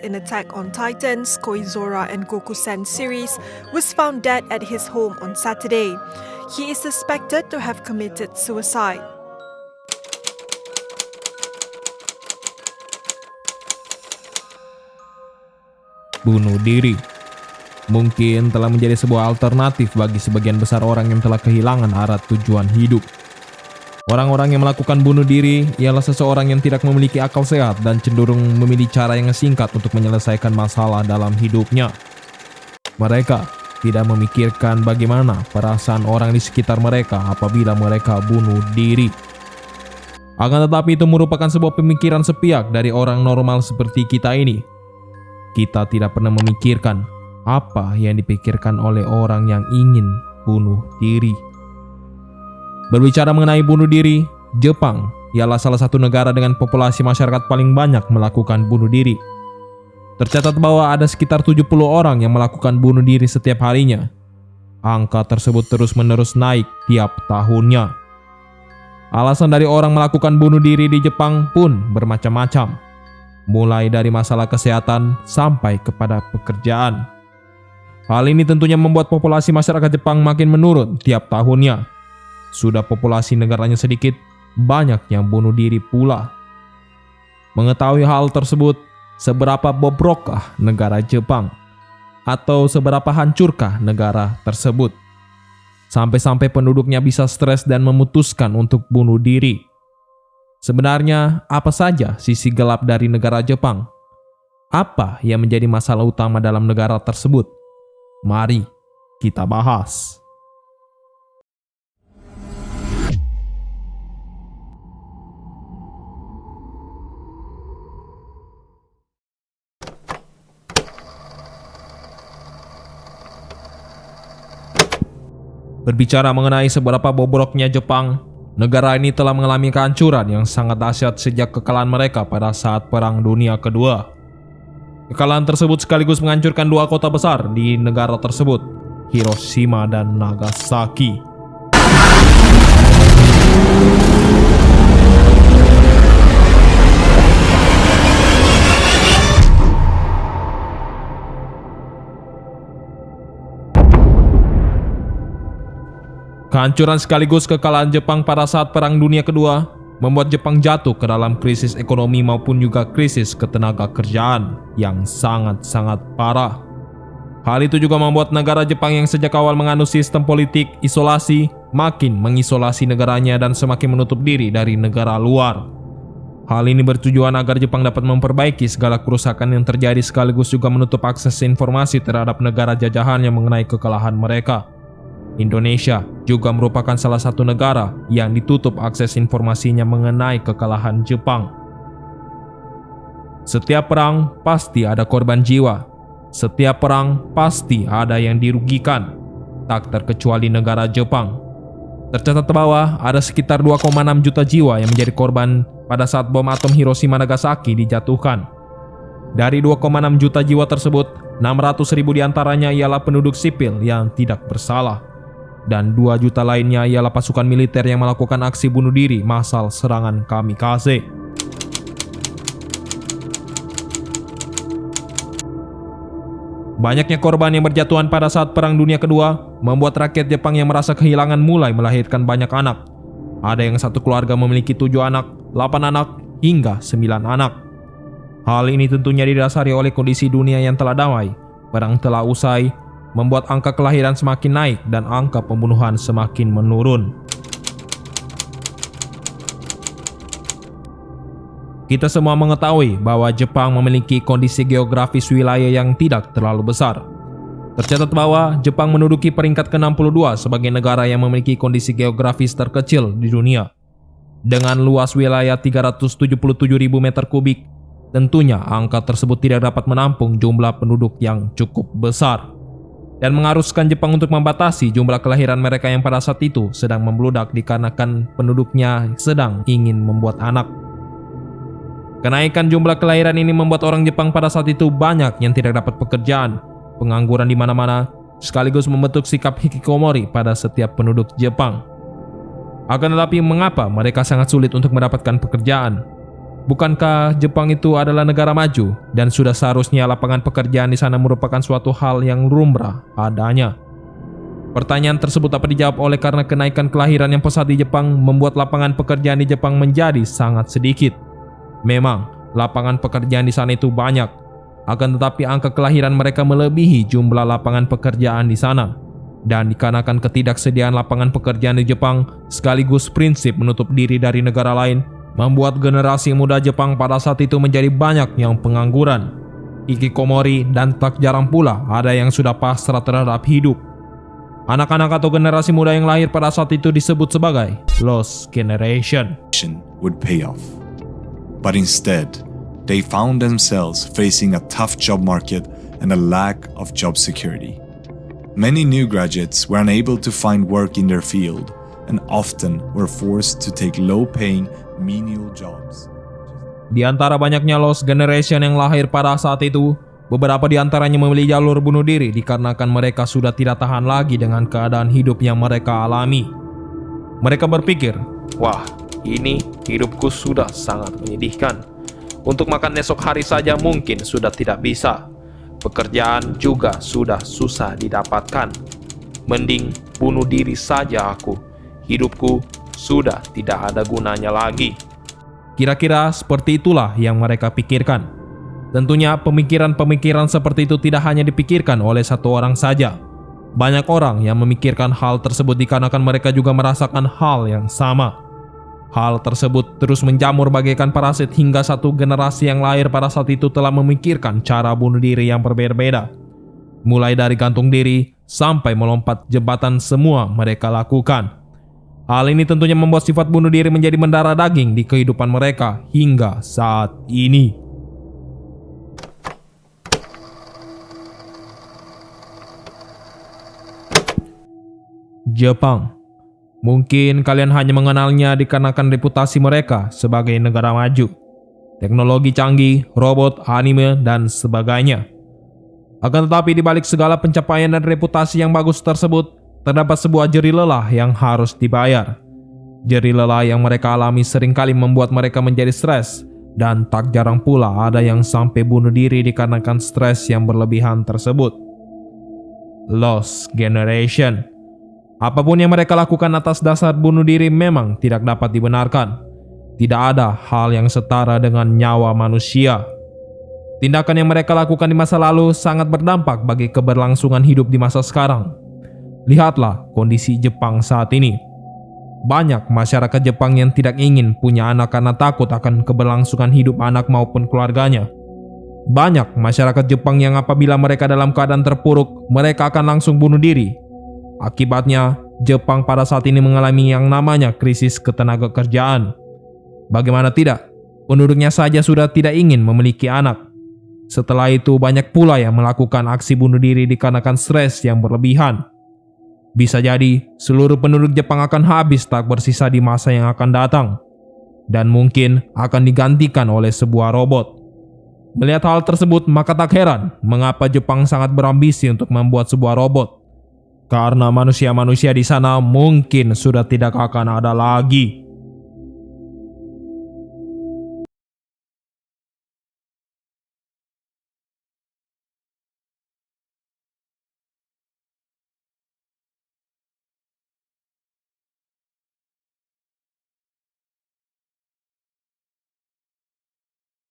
in Attack on Titans, Koizora and Goku-Sen series, was found dead at his home on Saturday. He is suspected to have committed suicide. Bunuh diri mungkin telah menjadi sebuah alternatif bagi sebagian besar orang yang telah kehilangan arah tujuan hidup. Orang-orang yang melakukan bunuh diri ialah seseorang yang tidak memiliki akal sehat dan cenderung memilih cara yang singkat untuk menyelesaikan masalah dalam hidupnya. Mereka tidak memikirkan bagaimana perasaan orang di sekitar mereka apabila mereka bunuh diri. Akan tetapi itu merupakan sebuah pemikiran sepihak dari orang normal seperti kita ini. Kita tidak pernah memikirkan apa yang dipikirkan oleh orang yang ingin bunuh diri. Berbicara mengenai bunuh diri, Jepang ialah salah satu negara dengan populasi masyarakat paling banyak melakukan bunuh diri. Tercatat bahwa ada sekitar 70 orang yang melakukan bunuh diri setiap harinya. Angka tersebut terus-menerus naik tiap tahunnya. Alasan dari orang melakukan bunuh diri di Jepang pun bermacam-macam, mulai dari masalah kesehatan sampai kepada pekerjaan. Hal ini tentunya membuat populasi masyarakat Jepang makin menurun tiap tahunnya. Sudah populasi negaranya sedikit, banyak yang bunuh diri pula. Mengetahui hal tersebut, seberapa bobrokkah negara Jepang? Atau seberapa hancurkah negara tersebut? Sampai-sampai penduduknya bisa stres dan memutuskan untuk bunuh diri. Sebenarnya, apa saja sisi gelap dari negara Jepang? Apa yang menjadi masalah utama dalam negara tersebut? Mari kita bahas. Berbicara mengenai seberapa bobroknya Jepang, negara ini telah mengalami kehancuran yang sangat dahsyat sejak kekalahan mereka pada saat Perang Dunia Kedua. Kekalahan tersebut sekaligus menghancurkan dua kota besar di negara tersebut, Hiroshima dan Nagasaki. Kehancuran sekaligus kekalahan Jepang pada saat Perang Dunia Kedua membuat Jepang jatuh ke dalam krisis ekonomi maupun juga krisis ketenaga kerjaan yang sangat-sangat parah. Hal itu juga membuat negara Jepang yang sejak awal menganut sistem politik isolasi makin mengisolasi negaranya dan semakin menutup diri dari negara luar. Hal ini bertujuan agar Jepang dapat memperbaiki segala kerusakan yang terjadi sekaligus juga menutup akses informasi terhadap negara jajahannya mengenai kekalahan mereka. Indonesia juga merupakan salah satu negara yang ditutup akses informasinya mengenai kekalahan Jepang. Setiap perang pasti ada korban jiwa. Setiap perang pasti ada yang dirugikan, tak terkecuali negara Jepang. Tercatat bahwa ada sekitar 2,6 juta jiwa yang menjadi korban pada saat bom atom Hiroshima Nagasaki dijatuhkan. Dari 2,6 juta jiwa tersebut, 600.000 diantaranya ialah penduduk sipil yang tidak bersalah. Dan 2 juta lainnya ialah pasukan militer yang melakukan aksi bunuh diri massal serangan kamikaze. Banyaknya korban yang berjatuhan pada saat Perang Dunia Kedua membuat rakyat Jepang yang merasa kehilangan mulai melahirkan banyak anak. Ada yang satu keluarga memiliki 7 anak, 8 anak, hingga 9 anak. Hal ini tentunya didasari oleh kondisi dunia yang telah damai, perang telah usai, membuat angka kelahiran semakin naik dan angka pembunuhan semakin menurun. Kita semua mengetahui bahwa Jepang memiliki kondisi geografis wilayah yang tidak terlalu besar. Tercatat bahwa Jepang menduduki peringkat ke-62 sebagai negara yang memiliki kondisi geografis terkecil di dunia. Dengan luas wilayah 377.000 meter kubik, tentunya angka tersebut tidak dapat menampung jumlah penduduk yang cukup besar dan mengharuskan Jepang untuk membatasi jumlah kelahiran mereka yang pada saat itu sedang membludak dikarenakan penduduknya sedang ingin membuat anak. Kenaikan jumlah kelahiran ini membuat orang Jepang pada saat itu banyak yang tidak dapat pekerjaan, pengangguran di mana-mana, sekaligus membentuk sikap hikikomori pada setiap penduduk Jepang. Akan tetapi mengapa mereka sangat sulit untuk mendapatkan pekerjaan? Bukankah Jepang itu adalah negara maju dan sudah seharusnya lapangan pekerjaan di sana merupakan suatu hal yang lumrah adanya? Pertanyaan tersebut dapat dijawab oleh karena kenaikan kelahiran yang pesat di Jepang membuat lapangan pekerjaan di Jepang menjadi sangat sedikit. Memang, lapangan pekerjaan di sana itu banyak, akan tetapi angka kelahiran mereka melebihi jumlah lapangan pekerjaan di sana. Dan dikarenakan ketidaksediaan lapangan pekerjaan di Jepang sekaligus prinsip menutup diri dari negara lain, membuat generasi muda Jepang pada saat itu menjadi banyak yang pengangguran, hikikomori, dan tak jarang pula ada yang sudah pasrah terhadap hidup. Anak-anak atau generasi muda yang lahir pada saat itu disebut sebagai Lost Generation. Would pay off. But instead, they found themselves facing a tough job market and a lack of job security. Many new graduates were unable to find work in their field and often were forced to take low-paying menial jobs. Di antara banyaknya Lost Generation yang lahir pada saat itu, beberapa di antaranya memilih jalur bunuh diri dikarenakan mereka sudah tidak tahan lagi dengan keadaan hidup yang mereka alami. Mereka berpikir, wah, ini hidupku sudah sangat menyedihkan. Untuk makan esok hari saja mungkin sudah tidak bisa. Pekerjaan juga sudah susah didapatkan. Mending bunuh diri saja aku. Hidupku sudah tidak ada gunanya lagi. Kira-kira seperti itulah yang mereka pikirkan. Tentunya pemikiran-pemikiran seperti itu tidak hanya dipikirkan oleh satu orang saja. Banyak orang yang memikirkan hal tersebut dikarenakan mereka juga merasakan hal yang sama. Hal tersebut terus menjamur bagaikan parasit hingga satu generasi yang lahir pada saat itu telah memikirkan cara bunuh diri yang berbeda-beda. Mulai dari gantung diri sampai melompat jembatan semua mereka lakukan. Hal ini tentunya membuat sifat bunuh diri menjadi mendarah daging di kehidupan mereka hingga saat ini. Jepang. Mungkin kalian hanya mengenalnya dikarenakan reputasi mereka sebagai negara maju, teknologi canggih, robot, anime, dan sebagainya. Akan tetapi di balik segala pencapaian dan reputasi yang bagus tersebut, terdapat sebuah jerih lelah yang harus dibayar. Jerih lelah yang mereka alami seringkali membuat mereka menjadi stres, dan tak jarang pula ada yang sampai bunuh diri dikarenakan stres yang berlebihan tersebut. Lost Generation. Apapun yang mereka lakukan atas dasar bunuh diri memang tidak dapat dibenarkan. Tidak ada hal yang setara dengan nyawa manusia. Tindakan yang mereka lakukan di masa lalu sangat berdampak bagi keberlangsungan hidup di masa sekarang. Lihatlah kondisi Jepang saat ini. Banyak masyarakat Jepang yang tidak ingin punya anak karena takut akan keberlangsungan hidup anak maupun keluarganya. Banyak masyarakat Jepang yang apabila mereka dalam keadaan terpuruk, mereka akan langsung bunuh diri. Akibatnya, Jepang pada saat ini mengalami yang namanya krisis ketenagakerjaan. Bagaimana tidak, penduduknya saja sudah tidak ingin memiliki anak. Setelah itu banyak pula yang melakukan aksi bunuh diri dikarenakan stres yang berlebihan. Bisa jadi seluruh penduduk Jepang akan habis tak bersisa di masa yang akan datang. Dan mungkin akan digantikan oleh sebuah robot. Melihat hal tersebut maka tak heran mengapa Jepang sangat berambisi untuk membuat sebuah robot. Karena manusia-manusia di sana mungkin sudah tidak akan ada lagi.